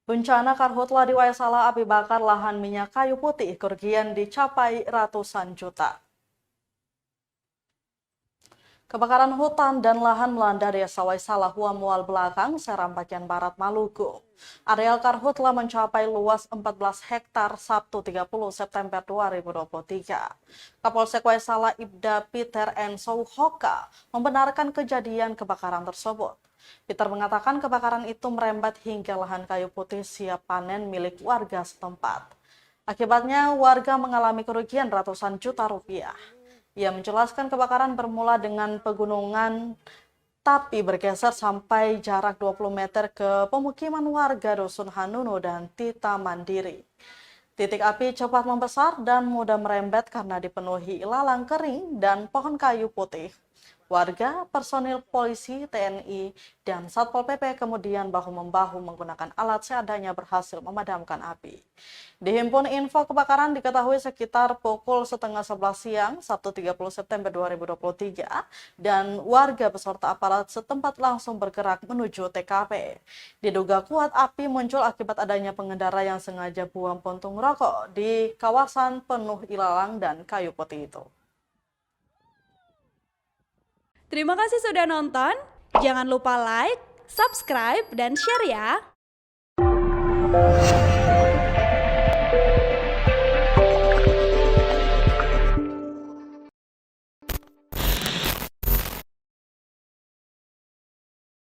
Bencana karhutla di Waisala api bakar lahan minyak kayu putih, kerugian dicapai ratusan juta. Kebakaran hutan dan lahan melanda desa Waisala Huamual Belakang, Seram bagian barat Maluku. Areal karhutla mencapai luas 14 hektar Sabtu 30 September 2023. Kapolsek Waisala Ibda Peter N. Souhoka membenarkan kejadian kebakaran tersebut. Peter mengatakan kebakaran itu merembet hingga lahan kayu putih siap panen milik warga setempat. Akibatnya warga mengalami kerugian ratusan juta rupiah. Ia menjelaskan kebakaran bermula dengan pegunungan tapi bergeser sampai jarak 20 meter ke pemukiman warga Dusun Hanuno dan Tita Mandiri. Titik api cepat membesar dan mudah merembet karena dipenuhi ilalang kering dan pohon kayu putih. Warga, personil polisi, TNI, dan Satpol PP kemudian bahu-membahu menggunakan alat seadanya berhasil memadamkan api. Di Himpun Info Kebakaran diketahui sekitar pukul setengah 11 siang, Sabtu 30 September 2023, dan warga beserta aparat setempat langsung bergerak menuju TKP. Diduga kuat api muncul akibat adanya pengendara yang sengaja buang puntung rokok di kawasan penuh ilalang dan kayu putih itu. Terima kasih sudah nonton. Jangan lupa like, subscribe, dan share ya.